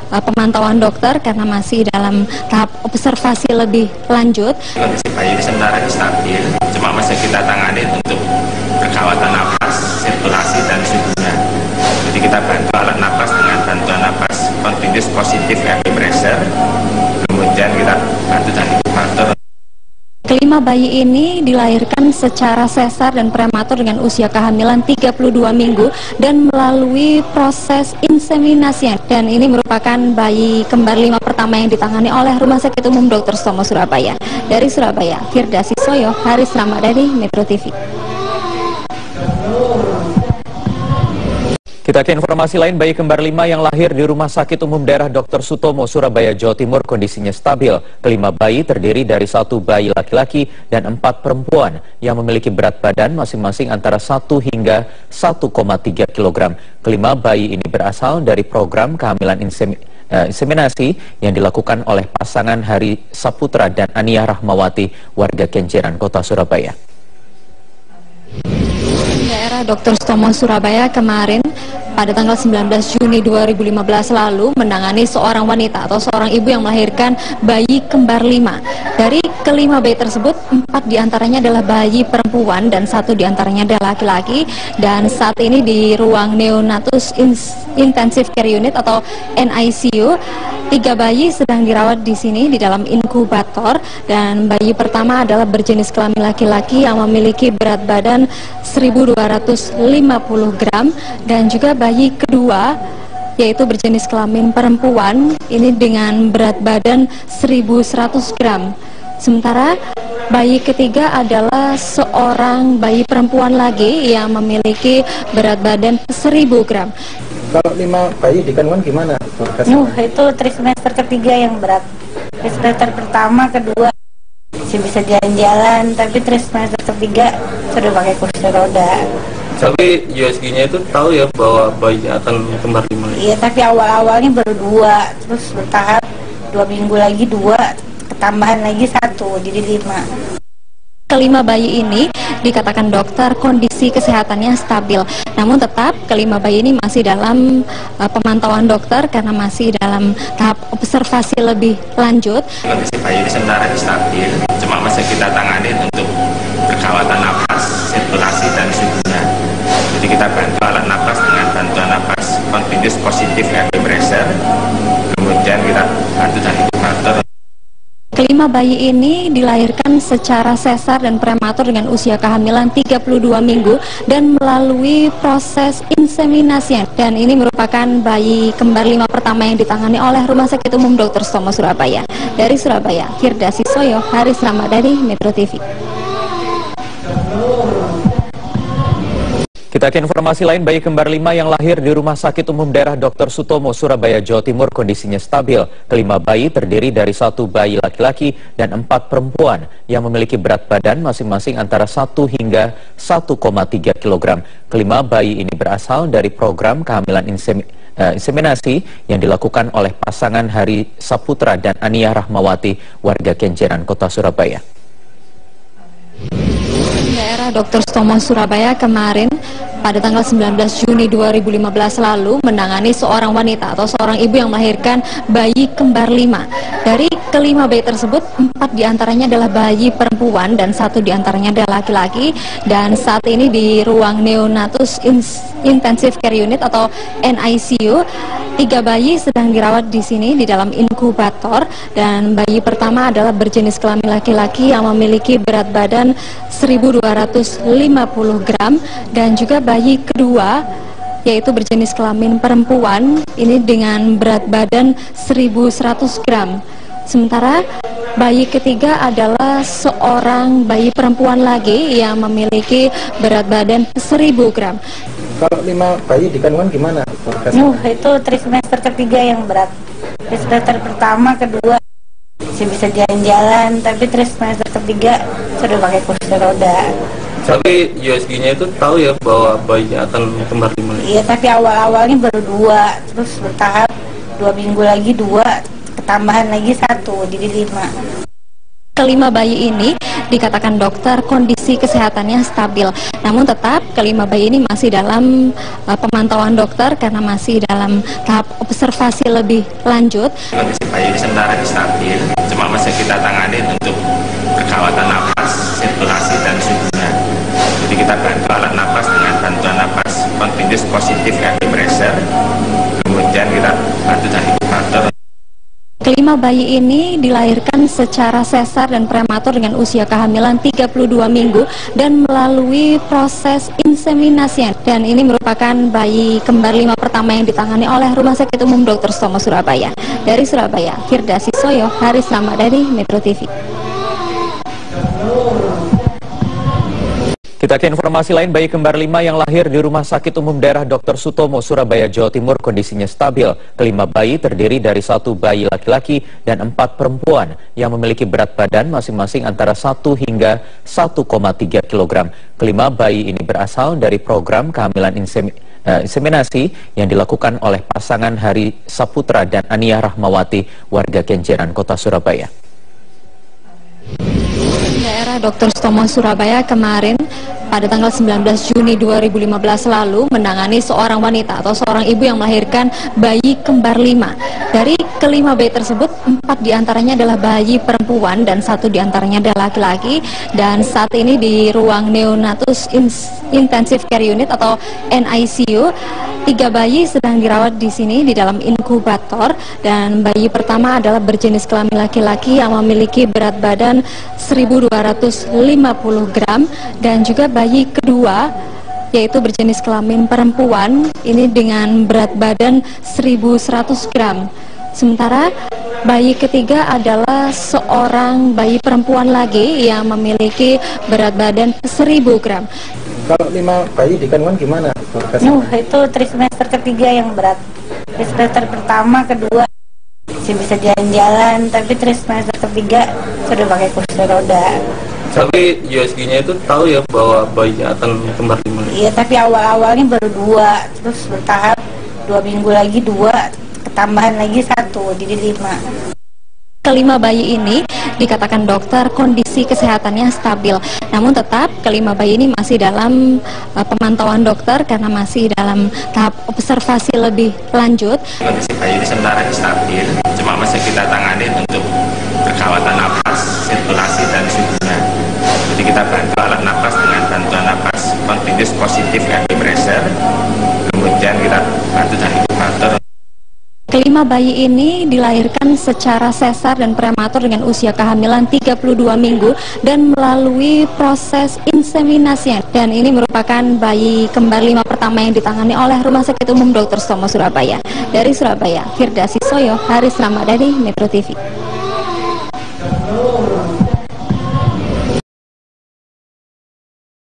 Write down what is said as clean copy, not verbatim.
pemantauan dokter karena masih dalam tahap observasi lebih lanjut. Kondisi bayi ini sebenarnya stabil, cuma masih kita tangani untuk perawatan napas, sirkulasi dan suhunya. Jadi kita bantu alat napas dengan bantuan napas continuous positive air pressure, kemudian kita bantu dengan inkubator. Kelima bayi ini dilahirkan secara sesar dan prematur dengan usia kehamilan 32 minggu dan melalui proses inseminasi. Dan ini merupakan bayi kembar 5 pertama yang ditangani oleh Rumah Sakit Umum Dr. Sutomo Surabaya. Dari Surabaya, Firda Sisoyo, Haris Ramadhani, Metro TV. Kita ke informasi lain, bayi kembar 5 yang lahir di Rumah Sakit Umum Daerah Dr. Sutomo, Surabaya, Jawa Timur kondisinya stabil. Kelima bayi terdiri dari 1 bayi laki-laki dan 4 perempuan yang memiliki berat badan masing-masing antara 1 hingga 1,3 kg. Kelima bayi ini berasal dari program kehamilan inseminasi yang dilakukan oleh pasangan Hari Saputra dan Ania Rahmawati, warga Kenjeran, Kota Surabaya. Daerah Dr. Sutomo Surabaya kemarin pada tanggal 19 Juni 2015 lalu menangani seorang wanita atau seorang ibu yang melahirkan bayi kembar 5. Dari kelima bayi tersebut, 4 diantaranya adalah bayi perempuan dan 1 diantaranya adalah laki-laki. Dan saat ini di ruang Neonatus Intensive Care Unit atau NICU, 3 bayi sedang dirawat di sini di dalam inkubator. Dan bayi pertama adalah berjenis kelamin laki-laki yang memiliki berat badan 1.250 gram, dan juga bayi kedua yaitu berjenis kelamin perempuan ini dengan berat badan 1.100 gram. Sementara bayi ketiga adalah seorang bayi perempuan lagi yang memiliki berat badan 1.000 gram. Kalau 5 bayi di kandungan gimana? Itu trimester ketiga yang berat. Trimester pertama, kedua masih bisa jalan-jalan, tapi trimester ketiga sudah pakai kursi roda. Tapi USG-nya itu tahu ya bahwa bayinya akan kembar 5. Iya, tapi awal-awalnya baru 2, terus bertahap 2 minggu lagi 2, ketambahan lagi 1, jadi 5. Kelima bayi ini dikatakan dokter kondisi kesehatannya stabil. Namun tetap kelima bayi ini masih dalam pemantauan dokter karena masih dalam tahap observasi lebih lanjut. Kondisi bayi ini sebenarnya stabil, cuma masih kita tangani untuk perawatan napas, sirkulasi dan suhunya. Jadi kita bantu alat napas dengan bantuan napas continuous positive air pressure, kemudian kita bantu dengan inkubator. Kelima bayi ini dilahirkan secara sesar dan prematur dengan usia kehamilan 32 minggu dan melalui proses inseminasi. Dan ini merupakan bayi kembar 5 pertama yang ditangani oleh Rumah Sakit Umum Dr. Sutomo Surabaya. Dari Surabaya, Firda Sisoyo, Haris Ramadhani, Metro TV. Kita ke informasi lain, bayi kembar 5 yang lahir di Rumah Sakit Umum Daerah Dr. Sutomo, Surabaya, Jawa Timur kondisinya stabil. Kelima bayi terdiri dari 1 bayi laki-laki dan 4 perempuan yang memiliki berat badan masing-masing antara 1 hingga 1,3 kg. Kelima bayi ini berasal dari program kehamilan inseminasi yang dilakukan oleh pasangan Hari Saputra dan Ania Rahmawati, warga Kenjeran, Kota Surabaya. Daerah Dr. Sutomo Surabaya kemarin pada tanggal 19 Juni 2015 lalu menangani seorang wanita atau seorang ibu yang melahirkan bayi kembar 5. Dari kelima bayi tersebut, 4 diantaranya adalah bayi perempuan dan 1 diantaranya adalah laki-laki. Dan saat ini di ruang Neonatus Intensive Care Unit atau NICU, 3 bayi sedang dirawat di sini di dalam inkubator. Dan bayi pertama adalah berjenis kelamin laki-laki yang memiliki berat badan 1.250 gram, dan juga bayi kedua yaitu berjenis kelamin perempuan ini dengan berat badan 1.100 gram. Sementara bayi ketiga adalah seorang bayi perempuan lagi yang memiliki berat badan 1.000 gram. Kalau 5 bayi di kandungan gimana? Itu trimester ketiga yang berat. Trimester pertama, kedua masih bisa jalan-jalan, tapi trimester ketiga sudah pakai kursi roda. Tapi USG-nya itu tahu ya bahwa bayinya akan kembar 5. Iya, tapi awal-awalnya baru 2, terus bertahap 2 minggu lagi 2, ketambahan lagi 1, jadi 5. kelima bayi ini dikatakan dokter kondisi kesehatannya stabil. Namun tetap kelima bayi ini masih dalam pemantauan dokter karena masih dalam tahap observasi lebih lanjut. Kondisi bayi ini sementara stabil, cuma masih kita tangani untuk perawatan napas, sirkulasi dan suhunya. Jadi kita bantu alat napas dengan bantuan napas continuous positive air pressure. Kemudian kita bantu dari inkubator. Kelima bayi ini dilahirkan secara sesar dan prematur dengan usia kehamilan 32 minggu dan melalui proses inseminasi. Dan ini merupakan bayi kembar 5 pertama yang ditangani oleh Rumah Sakit Umum Dr. Sutomo Surabaya. Dari Surabaya, Firda Sisoyo, Haris Ramadhani, Metro TV. Kita ke informasi lain, bayi kembar 5 yang lahir di Rumah Sakit Umum Daerah Dr. Sutomo, Surabaya, Jawa Timur kondisinya stabil. Kelima bayi terdiri dari 1 bayi laki-laki dan 4 perempuan yang memiliki berat badan masing-masing antara 1 hingga 1,3 kg. Kelima bayi ini berasal dari program kehamilan inseminasi yang dilakukan oleh pasangan Hari Saputra dan Ania Rahmawati, warga Kenjeran, Kota Surabaya. Daerah Dr. Sutomo Surabaya kemarin pada tanggal 19 Juni 2015 lalu menangani seorang wanita atau seorang ibu yang melahirkan bayi kembar 5. Dari kelima bayi tersebut, 4 diantaranya adalah bayi perempuan dan 1 diantaranya adalah laki-laki. Dan saat ini di ruang Neonatus Intensive Care Unit atau NICU, 3 bayi sedang dirawat di sini di dalam inkubator. Dan bayi pertama adalah berjenis kelamin laki-laki yang memiliki berat badan 1.250 gram, dan juga bayi kedua yaitu berjenis kelamin perempuan ini dengan berat badan 1.100 gram. Sementara bayi ketiga adalah seorang bayi perempuan lagi yang memiliki berat badan 1.000 gram. Kalau 5 bayi di kandungan gimana? Itu trimester ketiga yang berat. Trimester pertama, kedua masih bisa jalan-jalan, tapi trimester ketiga sudah pakai kursi roda. Tapi USG-nya itu tahu ya bahwa bayinya akan kembar 5. Iya, tapi awal-awalnya baru 2, terus bertahap 2 minggu lagi 2, ketambahan lagi 1, jadi 5. Kelima bayi ini dikatakan dokter kondisi kesehatannya stabil. Namun tetap kelima bayi ini masih dalam pemantauan dokter karena masih dalam tahap observasi lebih lanjut. Kondisi bayi ini sementara stabil, cuma masih kita tangani untuk perawatan napas, sirkulasi dan suhunya. Jadi kita bantu alat napas dengan bantuan napas continuous positive air pressure. Kemudian kita bantu dari inkubator. Kelima bayi ini dilahirkan secara sesar dan prematur dengan usia kehamilan 32 minggu dan melalui proses inseminasi. Dan ini merupakan bayi kembar 5 pertama yang ditangani oleh Rumah Sakit Umum Dr. Sutomo Surabaya. Dari Surabaya, Firda Sisoyo, Haris Ramadhani, Metro TV.